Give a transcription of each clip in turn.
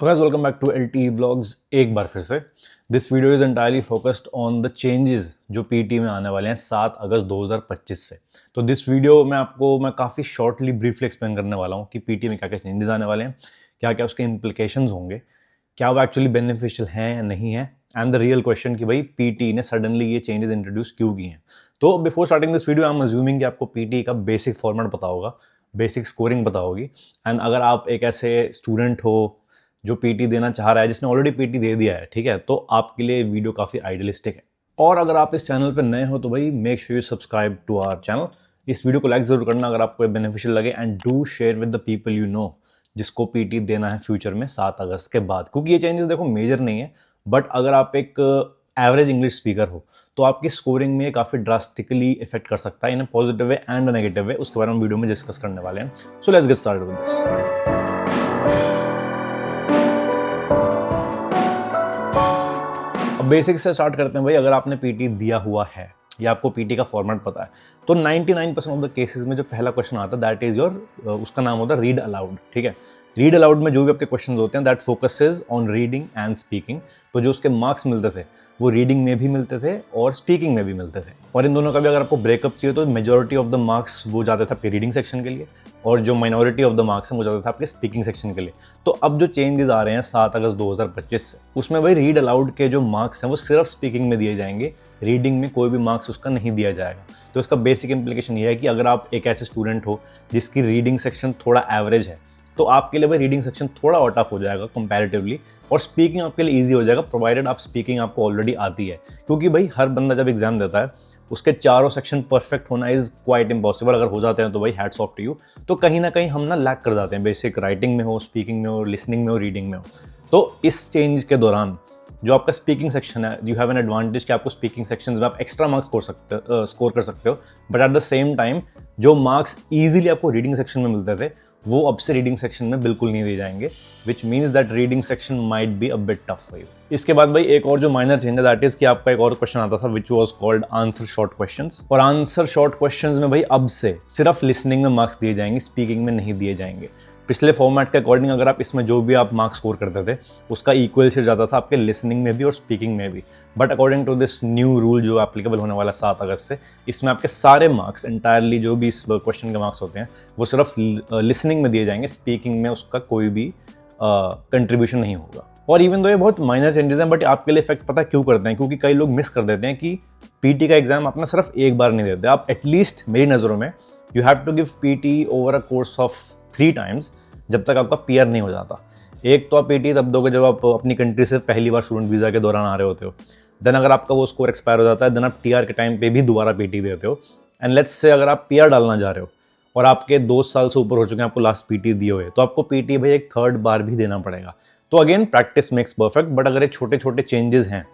तो guys welcome back to LTE vlogs. एक बार फिर से this video is entirely focused on the changes जो पीटी में आने वाले हैं 7 अगस्त 2025 से। तो दिस वीडियो में मैं काफ़ी शॉर्टली ब्रीफली एक्सप्लेन करने वाला हूँ कि पीटी में क्या क्या चेंजेस आने वाले हैं, क्या क्या उसके इम्प्लीकेशंस होंगे, क्या वो एक्चुअली बेनिफिशियल हैं या नहीं है, एंड द रियल क्वेश्चन कि भाई पीटी ने सडनली ये चेंजेस इंट्रोड्यूस क्यों किए हैं। तो before starting this video I am assuming कि आपको पीटी का बेसिक फॉर्मेट पता होगा, बेसिक स्कोरिंग पता होगी। एंड अगर आप एक ऐसे स्टूडेंट हो जो पीटी देना चाह रहा है, जिसने ऑलरेडी पीटी दे दिया है, ठीक है, तो आपके लिए वीडियो काफ़ी आइडियलिस्टिक है। और अगर आप इस चैनल पर नए हो तो भाई make sure you subscribe to our channel. इस वीडियो को लाइक जरूर करना अगर आपको बेनिफिशियल लगे, and do share with the people you know जिसको पीटी देना है फ्यूचर में 7 अगस्त के बाद। क्योंकि ये चेंजेस देखो मेजर नहीं है, बट अगर आप एक एवरेज इंग्लिश स्पीकर हो तो आपकी स्कोरिंग में काफ़ी ड्रास्टिकली इफेक्ट कर सकता है in a positive way and a negative way. उसके बारे में वीडियो में डिस्कस करने वाले हैं। So let's get started with this. Basic से स्टार्ट करते हैं भाई। अगर आपने पीटी दिया हुआ है या आपको पीटी का फॉर्मेट पता है तो 99% ऑफ द केसेस में जो पहला क्वेश्चन आता है दैट इज योर, उसका नाम होता है रीड अलाउड। ठीक है, रीड अलाउड में जो भी आपके क्वेश्चन होते हैं that focuses on reading and speaking. तो जो उसके मार्क्स मिलते थे वो रीडिंग में भी मिलते थे और स्पीकिंग में भी मिलते थे। और इन दोनों का भी अगर आपको ब्रेकअप चाहिए तो मेजॉरिटी ऑफ द मार्क्स वो जाते थे आपके रीडिंग सेक्शन के लिए, और जो माइनॉरिटी ऑफ द मार्क्स हैं वो जाते थे आपके स्पीकिंग सेक्शन के लिए। तो अब जो चेंजेस आ रहे हैं 7 अगस्त 2025 से, उसमें भाई रीड अलाउड के जो मार्क्स हैं वो सिर्फ स्पीकिंग में दिए जाएंगे, रीडिंग में कोई भी मार्क्स उसका नहीं दिया जाएगा। तो इसका बेसिक इंप्लीकेशन ये है कि अगर आप एक ऐसे स्टूडेंट हो जिसकी रीडिंग सेक्शन थोड़ा एवरेज है तो आपके लिए भाई रीडिंग सेक्शन थोड़ा और टफ हो जाएगा कंपैरेटिवली, और स्पीकिंग आपके लिए इजी हो जाएगा प्रोवाइडेड आप स्पीकिंग आपको ऑलरेडी आती है। क्योंकि भाई हर बंदा जब एग्जाम देता है उसके चारों सेक्शन परफेक्ट होना इज क्वाइट इम्पॉसिबल। अगर हो जाते हैं तो भाई हैट्स ऑफ टू यू। तो कहीं ना कहीं हम ना लैक कर जाते हैं, बेसिक राइटिंग में हो, स्पीकिंग में हो, लिसनिंग में हो, रीडिंग में हो। तो इस चेंज के दौरान जो आपका स्पीकिंग सेक्शन है, यू हैव एन एडवांटेज कि आपको स्पीकिंग सेक्शन में आप एक्स्ट्रा मार्क्स स्कोर कर सकते हो। But at the same time जो मार्क्स ईजिली आपको रीडिंग सेक्शन में मिलते थे वो अब से रीडिंग सेक्शन में बिल्कुल नहीं दिए जाएंगे, which means that reading section might be a bit tough for you. इसके बाद भाई एक और जो माइनर चेंज है दैट इज कि आपका एक और क्वेश्चन आता था which was called answer short questions. और आंसर शॉर्ट क्वेश्चंस में भाई अब से सिर्फ लिसनिंग में मार्क्स दिए जाएंगे, स्पीकिंग में नहीं दिए जाएंगे। पिछले फॉर्मेट के अकॉर्डिंग अगर आप इसमें जो भी आप मार्क्स स्कोर करते थे उसका इक्वल शेयर जाता था आपके लिसनिंग में भी और स्पीकिंग में भी। But according to this new rule जो एप्लीकेबल होने वाला 7 अगस्त से, इसमें आपके सारे मार्क्स एंटायरली जो भी इस क्वेश्चन के मार्क्स होते हैं वो सिर्फ लिसनिंग में दिए जाएंगे, स्पीकिंग में उसका कोई भी कंट्रीब्यूशन नहीं होगा। और इवन दो ये बहुत माइनर चेंजेस हैं बट आपके लिए इफेक्ट पता क्यों करते हैं, क्योंकि कई लोग मिस कर देते हैं कि पीटी का एग्जाम अपना सिर्फ एक बार नहीं देते आप। एटलीस्ट मेरी नज़रों में you have to give PT over a course of 3 times जब तक आपका पीआर नहीं हो जाता। एक तो आप पीटी तब दोगे जब आप अपनी कंट्री से पहली बार स्टूडेंट वीज़ा के दौरान आ रहे होते हो। देन अगर आपका वो स्कोर एक्सपायर हो जाता है देन आप टीआर के टाइम पे भी दोबारा पीटी देते हो। एंड लेट्स से अगर आप पीआर डालना जा रहे हो और आपके 2 साल से ऊपर हो चुके हैं आपको लास्ट पीटी दिए हुए, तो आपको पीटी भाई एक 3rd बार भी देना पड़ेगा। तो again practice makes perfect. But अगर ये छोटे छोटे चेंजेस हैं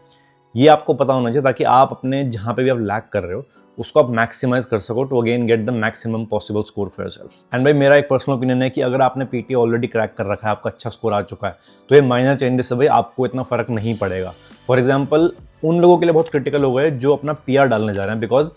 ये आपको पता होना चाहिए ताकि आप अपने जहाँ पे भी आप लैक कर रहे हो उसको आप मैक्सिमाइज कर सको to again get the maximum possible score for yourself. And भाई मेरा एक पर्सनल ओपिनियन है कि अगर आपने पीटी ऑलरेडी क्रैक कर रखा है, आपका अच्छा स्कोर आ चुका है, तो ये माइनर चेंजेस से भाई आपको इतना फर्क नहीं पड़ेगा। फॉर एग्जाम्पल उन लोगों के लिए बहुत क्रिटिकल हो गए जो अपना पीआर डालने जा रहे हैं, बिकॉज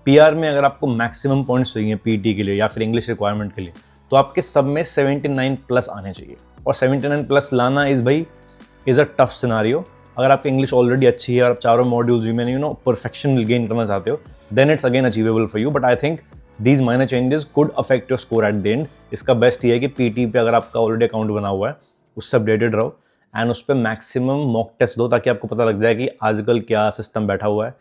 पीआर में अगर आपको मैक्सिमम पॉइंट्स चाहिए पीटी के लिए या फिर इंग्लिश रिक्वायरमेंट के लिए तो आपके सब में 79 प्लस आने चाहिए। और 79 प्लस लाना इज अ टफ सिनारियो। अगर आपकी इंग्लिश ऑलरेडी अच्छी है और आप चारों मॉड्यूल्स में परफेक्शन गेन करना चाहते हो then it's again achievable for you. But I think these minor changes could affect your score at the end. इसका बेस्ट ये है कि पीटी पे अगर आपका ऑलरेडी अकाउंट बना हुआ है उससे अपडेटेड रहो एंड उस पर मैक्सिमम मॉक टेस्ट दो ताकि आपको पता लग जाए कि आजकल क्या सिस्टम बैठा हुआ है,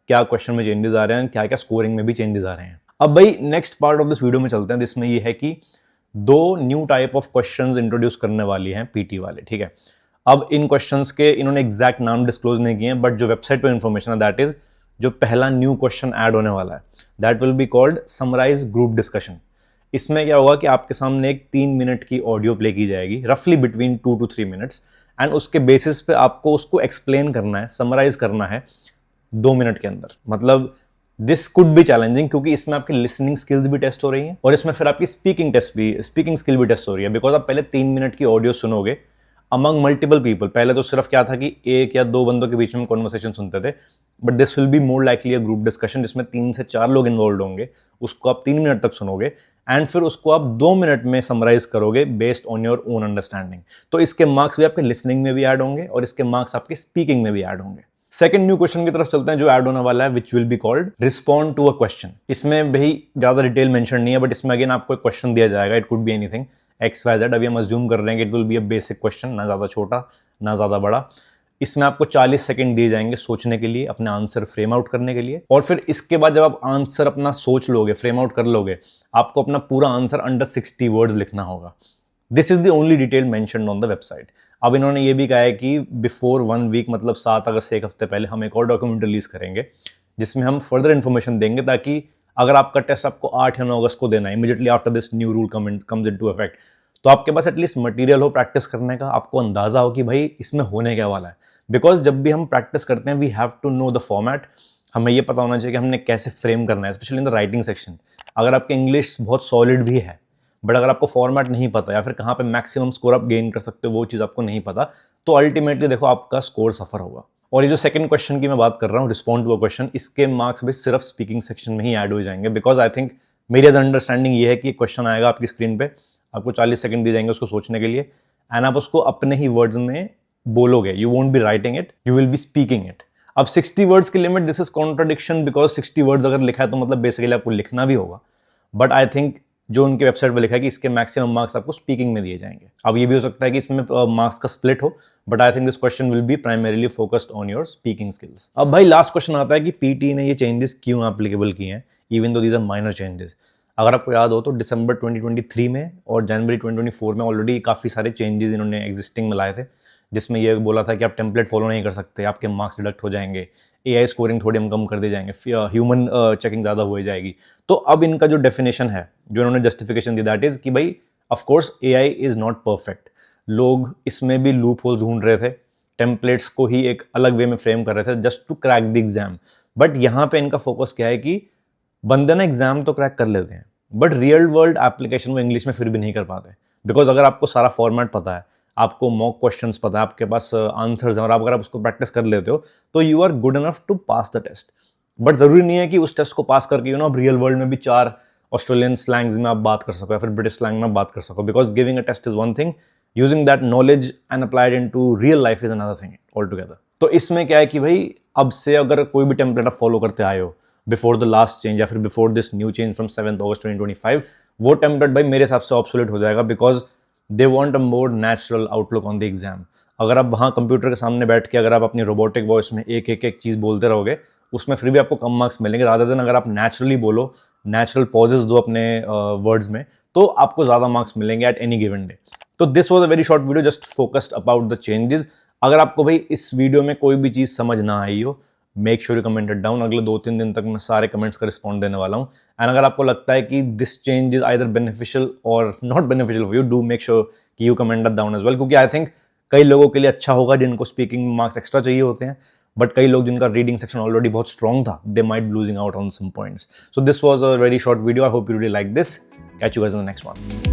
क्या क्वेश्चन में चेंजेस आ रहे हैं, क्या क्या स्कोरिंग में भी चेंजेस आ रहे हैं। अब भाई next part of this video में चलते हैं जिसमें ये है कि 2 new type of questions introduce करने वाली हैं पीटी वाले। ठीक है, अब इन क्वेश्चंस के इन्होंने एग्जैक्ट नाम डिस्क्लोज नहीं किए हैं बट जो वेबसाइट पर इंफॉर्मेशन है दैट इज जो पहला न्यू क्वेश्चन ऐड होने वाला है that will be called summarise group discussion. इसमें क्या होगा कि आपके सामने एक 3 मिनट की ऑडियो प्ले की जाएगी, रफली बिटवीन 2 to 3 मिनट्स, एंड उसके बेसिस पे आपको उसको एक्सप्लेन करना है, समराइज करना है 2 मिनट के अंदर। मतलब दिस कुड बी चैलेंजिंग क्योंकि इसमें आपकी लिसनिंग स्किल्स भी टेस्ट हो रही हैं और इसमें फिर आपकी स्पीकिंग स्किल भी टेस्ट हो रही है, बिकॉज आप पहले 3 मिनट की ऑडियो सुनोगे, अमंग मल्टीपल पीपल। पहले तो सिर्फ क्या था कि एक या दो बंदों के बीच में कॉन्वर्सेशन सुनते थे, but this will be more likely a group discussion जिसमें 3 से 4 लोग इन्वॉल्व होंगे। उसको आप 3 मिनट तक सुनोगे एंड फिर उसको आप 2 मिनट में समराइज करोगे based on your own understanding. तो इसके मार्क्स भी आपके लिसनिंग में भी ऐड होंगे और इसके मार्क्स आपके स्पीकिंग में भी ऐड होंगे। सेकंड न्यू क्वेश्चन की तरफ चलते हैं जो ऐड होने वाला है, which will be called respond to a question. इसमें भाई ज्यादा डिटेल मेंशन नहीं है, बट इसमें अगेन आपको एक क्वेश्चन दिया जाएगा। It could be anything XYZ। अभी हम अज्यूम कर रहे हैं कि it will be a basic question, ना ज्यादा छोटा ना ज्यादा बड़ा। इसमें आपको 40 सेकंड दिए जाएंगे सोचने के लिए, अपने आंसर फ्रेम आउट करने के लिए। और फिर इसके बाद जब आप आंसर अपना सोच लोगे, फ्रेम आउट कर लोगे, आपको अपना पूरा आंसर अंडर 60 वर्ड्स लिखना होगा। This is the only detail mentioned on the website. अब इन्होंने ये भी कहा है कि बिफोर 1 वीक, मतलब 7 अगस्त से एक हफ्ते पहले हम एक और डॉक्यूमेंट रिलीज करेंगे जिसमें हम फर्दर इन्फॉर्मेशन देंगे, ताकि अगर आपका टेस्ट आपको 8 या 9 अगस्त को देना है, immediately after this new rule comes into effect, तो आपके पास एटलीस्ट मटेरियल हो प्रैक्टिस करने का, आपको अंदाजा हो कि भाई इसमें होने क्या वाला है। बिकॉज जब भी हम प्रैक्टिस करते हैं we have to know the format. हमें ये पता होना चाहिए कि हमने कैसे फ्रेम करना है, specially in the writing section. अगर आपके इंग्लिश बहुत सॉलिड भी है, बट अगर आपको फॉर्मेट नहीं पता या फिर कहाँ पे मैक्सिमम स्कोर आप गेन कर सकते हो वो चीज़ आपको नहीं पता, तो अल्टीमेटली देखो आपका स्कोर सफर होगा। और ये जो सेकंड क्वेश्चन की मैं बात कर रहा हूँ, रिस्पॉन्ड टू अ क्वेश्चन, इसके मार्क्स भी सिर्फ स्पीकिंग सेक्शन में ही ऐड हो जाएंगे। बिकॉज आई थिंक मेरी एज अंडरस्टैंडिंग ये है कि क्वेश्चन आएगा आपकी स्क्रीन पे, आपको 40 सेकंड दिए जाएंगे उसको सोचने के लिए, एंड आप उसको अपने ही वर्ड्स में बोलोगे। You won't be writing it, you will be speaking it. अब 60 वर्ड्स की limit, this is contradiction, because 60 words अगर लिखा है तो मतलब बेसिकली आपको लिखना भी होगा। बट आई थिंक जो उनके वेबसाइट पर लिखा है कि इसके मैक्सिमम मार्क्स आपको स्पीकिंग में दिए जाएंगे। अब ये भी हो सकता है कि इसमें मार्क्स का स्प्लिट हो, but I think this question will be primarily focused on your speaking skills. अब भाई लास्ट क्वेश्चन आता है कि पीटी ने ये चेंजेस क्यों एप्लीकेबल किए हैं, even though these are minor changes. अगर आपको याद हो तो दिसंबर 2023 में और जनवरी 2024 में ऑलरेडी काफ़ी सारे चेंजेस इन्होंने एग्जिस्टिंग में लाए थे, जिसमें ये बोला था कि आप टेम्पलेट फॉलो नहीं कर सकते, आपके मार्क्स डिडक्ट हो जाएंगे, AI स्कोरिंग थोड़ी हम कम कर दी जाएंगे, ह्यूमन चेकिंग ज़्यादा हो जाएगी। तो अब इनका जो डेफिनेशन है, जो इन्होंने जस्टिफिकेशन दी, दैट इज़ कि भाई of course AI is not perfect. लोग इसमें भी लूप होल ढूंढ रहे थे, टेम्पलेट्स को ही एक अलग वे में फ्रेम कर रहे थे just to crack the exam. But यहाँ पे इनका फोकस क्या है कि बंदे ना एग्जाम तो क्रैक कर लेते हैं, बट रियल वर्ल्ड एप्लीकेशन वो इंग्लिश में फिर भी नहीं कर पाते। बिकॉज अगर आपको सारा फॉर्मेट पता है, आपको मॉक क्वेश्चंस पता है, आपके पास आंसर्स हैं और अगर आप उसको प्रैक्टिस कर लेते हो तो you are good enough to pass the test. But जरूरी नहीं है कि उस टेस्ट को पास करके आप रियल वर्ल्ड में भी 4 ऑस्ट्रेलियन स्लैंग्स में आप बात कर सको या फिर ब्रिटिश स्लैंग में आप बात कर सको। Because giving a test is one thing, using that knowledge and applied in to real life is another thing all together. तो इसमें क्या है कि भाई अब से अगर कोई भी टेम्पलेट आप फॉलो करते आए हो बिफोर द लास्ट चेंज या फिर before this new change from 7 अगस्त 2025, वो टेम्पलेट भाई मेरे हिसाब से ऑब्सोलेट हो जाएगा। Because they want a more natural outlook on the exam. अगर आप वहाँ कंप्यूटर के सामने बैठ के अगर आप अपनी रोबोटिक वॉइस में एक एक चीज़ बोलते रहोगे, उसमें फिर भी आपको कम मार्क्स मिलेंगे। रादर देन अगर आप नेचुरली बोलो, नेचुरल पॉजेज दो अपने वर्ड्स में, तो आपको ज़्यादा मार्क्स मिलेंगे एट एनी गिवन डे। तो this was a very short video just focused about the changes. अगर आपको भाई इस वीडियो में कोई भी चीज़ समझ ना आई हो, make sure you comment it down. अगले 2-3 दिन तक मैं सारे कमेंट्स का रिस्पॉन्ड देने वाला हूँ। एंड अगर आपको लगता है कि this change is either beneficial और not beneficial for you, do make sure कि you comment that down as well. क्योंकि आई थिंक कई लोगों के लिए अच्छा होगा जिनको स्पीकिंग मार्क्स एक्स्ट्रा चाहिए होते हैं, बट कई लोग जिनका रीडिंग सेक्शन ऑलरेडी बहुत स्ट्रॉन्ग था, they might losing out on some points. So this was a very short video. I hope you really like this. Catch you guys in the next one.